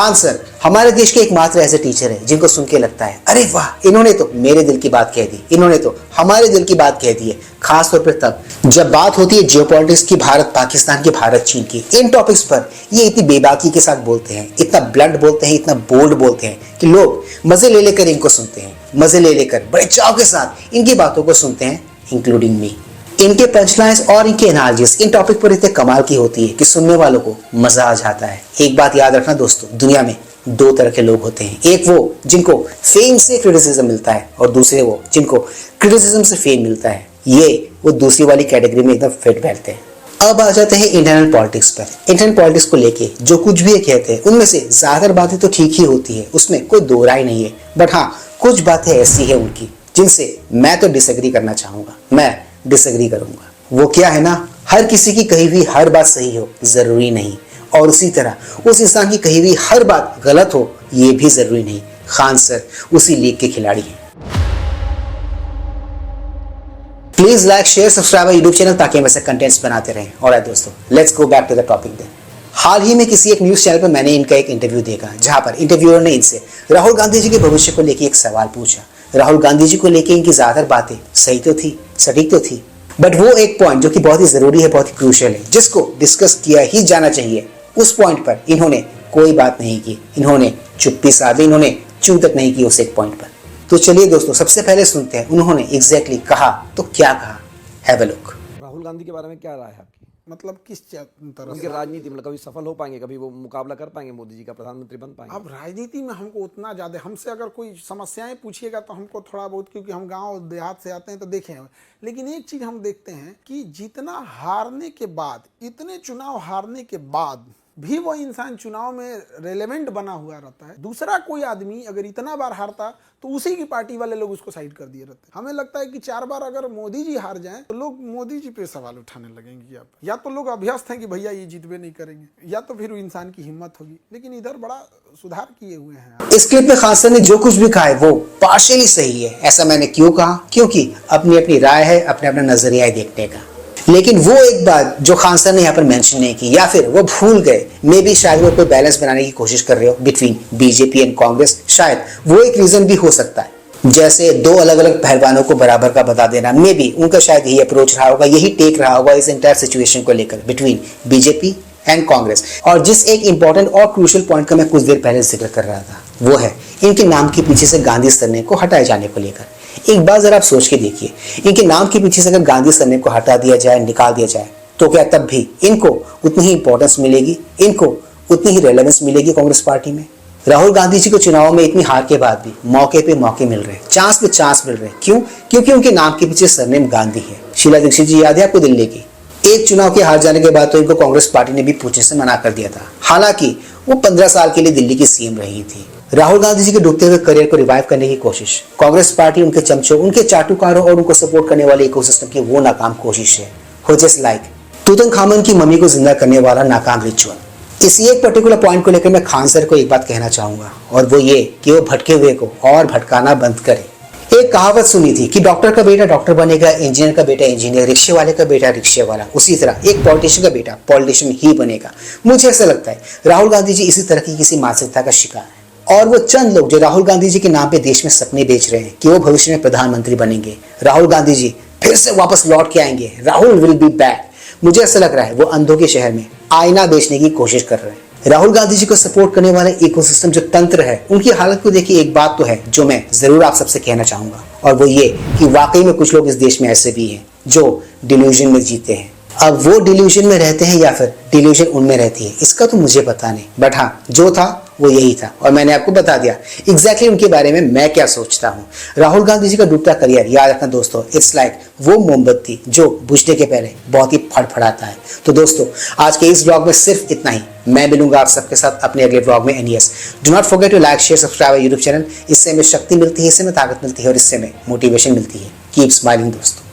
Khan sir हमारे देश के एकमात्र ऐसे टीचर हैं जिनको सुन के लगता है अरे वाह, इन्होंने तो मेरे दिल की बात कह दी, इन्होंने तो हमारे दिल की बात कह दी है। खास तौर पर तब जब बात होती है जियोपॉलिटिक्स की, भारत पाकिस्तान की, भारत चीन की, इन टॉपिक्स पर ये इतनी बेबाकी के साथ बोलते हैं, इतना ब्लंट बोलते हैं, इतना बोल्ड बोलते हैं कि लोग मजे ले लेकर इनको सुनते हैं, मजे ले लेकर बड़े चाव के साथ इनकी बातों को सुनते हैं, इंक्लूडिंग मी। इनके पंचलाइंस और इनके एनालिसिस इन टॉपिक पर इतने कमाल की होती है कि सुनने वालों को मजा आ जाता है। एक बात याद रखना दोस्तों, दुनिया में दो तरह के लोग होते हैं, एक वो जिनको फेम से क्रिटिसिज्म मिलता है और दूसरे वो जिनको क्रिटिसिज्म से फेम मिलता है। ये वो दूसरी वाली कैटेगरी में एकदम फिट बैठते हैं। अब आ जाते हैं इंटरनल पॉलिटिक्स पर। इंटरनल पॉलिटिक्स को लेके जो कुछ भी ये कहते हैं उनमें से ज्यादातर बातें तो ठीक ही होती है, उसमें कोई दो राय नहीं है। बट हाँ, कुछ बातें ऐसी है उनकी जिनसे मैं तो डिसएग्री करना चाहूंगा, मैं डिसएग्री करूंगा। वो क्या है ना, हर किसी की कही हुई हर बात सही हो जरूरी नहीं, और उसी तरह उस इंसान की कही हुई हर बात गलत हो ये भी जरूरी नहीं। खान सर उसी लीग के खिलाड़ी हैं। Please like, share, subscribe YouTube channel ताकि हम ऐसे कंटेंट्स बनाते रहें। ऑलराइट दोस्तों, let's go back to the topic then. हाल ही में किसी एक न्यूज चैनल पर मैंने इनका एक इंटरव्यू देखा, जहां पर इंटरव्यूअर ने इनसे राहुल गांधी जी के भविष्य को लेकर एक सवाल पूछा। राहुल गांधी जी को लेकर इनकी ज्यादातर बातें सही तो थी, सटीक तो थी, बट वो एक पॉइंट जो कि बहुत ही जरूरी है, बहुत ही क्रूशियल है, जिसको डिस्कस किया ही जाना चाहिए, उस पॉइंट पर इन्होंने कोई बात नहीं की। इन्होंने चुप्पी साधी, इन्होंने चू तक नहीं की उस एक पॉइंट पर। तो चलिए दोस्तों, सबसे पहले सुनते हैं उन्होंने एग्जैक्टली कहा तो क्या कहा। Have a look. Rahul Gandhi के बारे में क्या राय है आपकी? मतलब किस तरह उनकी से? राजनीति मतलब कभी सफल हो पाएंगे, कभी वो मुकाबला कर पाएंगे मोदी जी का, प्रधानमंत्री बन पाएंगे? अब राजनीति में हमको उतना ज़्यादा, हमसे अगर कोई समस्याएं पूछिएगा तो हमको थोड़ा बहुत, क्योंकि हम गांव देहात से आते हैं तो देखे हैं। लेकिन एक चीज़ हम देखते हैं कि जितना हारने के बाद, इतने चुनाव हारने के बाद भी वो इंसान चुनाव में रेलेवेंट बना हुआ रहता है। दूसरा कोई आदमी अगर इतना बार हारता तो उसी की पार्टी वाले लोग उसको साइड कर दिए रहते। हमें लगता है कि 4 बार अगर मोदी जी हार जाएं तो लोग मोदी जी पे सवाल उठाने लगेंगे। या तो लोग अभ्यस्त हैं कि भैया ये जीतबे नहीं करेंगे, या तो फिर इंसान की हिम्मत होगी। लेकिन इधर बड़ा सुधार किए हुए हैं। इस क्लिप में खान सर ने जो कुछ भी कहा है वो पार्शियली सही है। ऐसा मैंने क्यों कहा? क्योंकि अपनी अपनी राय है, अपने अपने नजरिया है देखने का। लेकिन वो एक बात जो खान सर ने यहाँ पर मेंशन नहीं की, या फिर वो भूल गए, मे बी शायद वो कोई बैलेंस बनाने की कोशिश कर रहे हो बिटवीन बीजेपी एंड कांग्रेस, शायद वो एक रीजन भी हो सकता है। जैसे दो अलग अलग पहलवानों को बराबर का बता देना, मे बी उनका शायद यही अप्रोच रहा होगा, यही टेक रहा होगा इस एंटायर सिचुएशन को लेकर बिटवीन बीजेपी एंड कांग्रेस। और जिस एक इंपॉर्टेंट और क्रूशियल पॉइंट का मैं कुछ देर पहले जिक्र कर रहा था, वो है इनके नाम के पीछे से गांधी सरनेम को हटाए जाने को लेकर। एक बार जरा आप सोच के देखिए, इनके नाम के पीछे से अगर गांधी सरनेम को हटा दिया जाए, निकाल दिया जाए, तो क्या तब भी इनको उतनी ही इंपॉर्टेंस मिलेगी, इनको उतनी ही रेलेवेंस मिलेगी कांग्रेस पार्टी में? राहुल गांधी जी को चुनाव में इतनी हार के बाद भी मौके पे मौके मिल रहे हैं, चांस पे चांस मिल रहे हैं। क्यों? क्योंकि उनके नाम के पीछे सरनेम गांधी है। शीला दीक्षित जी याद है आपको, दिल्ली की? एक चुनाव के हार जाने के बाद तो इनको कांग्रेस पार्टी ने भी पूछने से मना कर दिया था। हालांकि वो 15 साल के लिए दिल्ली की सीएम रही थी। राहुल गांधी जी के डूबते हुए करियर को रिवाइव करने की कोशिश कांग्रेस पार्टी, उनके चमचों, उनके चाटुकारों और उनको सपोर्ट करने वाले इकोसिस्टम की वो नाकाम कोशिश है। हो जस्ट लाइक तूतनखामन की मम्मी को जिंदा करने वाला नाकाम रिचुअल। इसी एक पर्टिकुलर पॉइंट को लेकर मैं खान सर को एक बात कहना चाहूंगा, और वो ये कि वो भटके हुए को और भटकाना बंद करे। एक कहावत सुनी थी कि डॉक्टर का बेटा डॉक्टर बनेगा, इंजीनियर का बेटा इंजीनियर, रिक्शे वाले का बेटा रिक्शे वाला, उसी तरह एक पॉलिटिशियन का बेटा पॉलिटिशियन ही बनेगा। मुझे ऐसा लगता है राहुल गांधी जी इसी तरह की किसी मानसिकता का शिकार है। और वो चंद लोग जो राहुल गांधी जी के नाम पे देश में सपने बेच रहे हैं कि वो भविष्य में प्रधानमंत्री बनेंगे, राहुल गांधी जी फिर से वापस लौट के आएंगे, राहुल विल बी बैक, मुझे ऐसा लग रहा है वो अंधों के शहर में आईना बेचने की कोशिश कर रहे हैं। राहुल गांधी जी को सपोर्ट करने वाले इकोसिस्टम जो तंत्र है, उनकी हालत को देखिए, एक बात तो है जो मैं जरूर आप सबसे कहना चाहूंगा, और वो ये कि वाकई में कुछ लोग इस देश में ऐसे भी हैं जो डिल्यूजन में जीते हैं। अब वो डिल्यूजन में रहते हैं या फिर डिल्यूजन उनमें रहती है, इसका तो मुझे पता नहीं, बट हाँ जो था वो यही था, और मैंने आपको बता दिया एग्जैक्टली उनके बारे में मैं क्या सोचता हूँ। राहुल गांधी जी का डूबता करियर, याद रखना दोस्तों, इट्स लाइक वो मोमबत्ती जो बुझने के पहले बहुत ही फड़फड़ाता है। तो दोस्तों, आज के इस ब्लॉग में सिर्फ इतना ही। मैं मिलूंगा आप सबके साथ अपने अगले ब्लॉग में। एनईएस, do not forget to like, share, subscribe YouTube channel. इससे हमें शक्ति मिलती है, इससे हमें ताकत मिलती है, और इससे हमें मोटिवेशन मिलती है। कीप स्माइलिंग दोस्तों।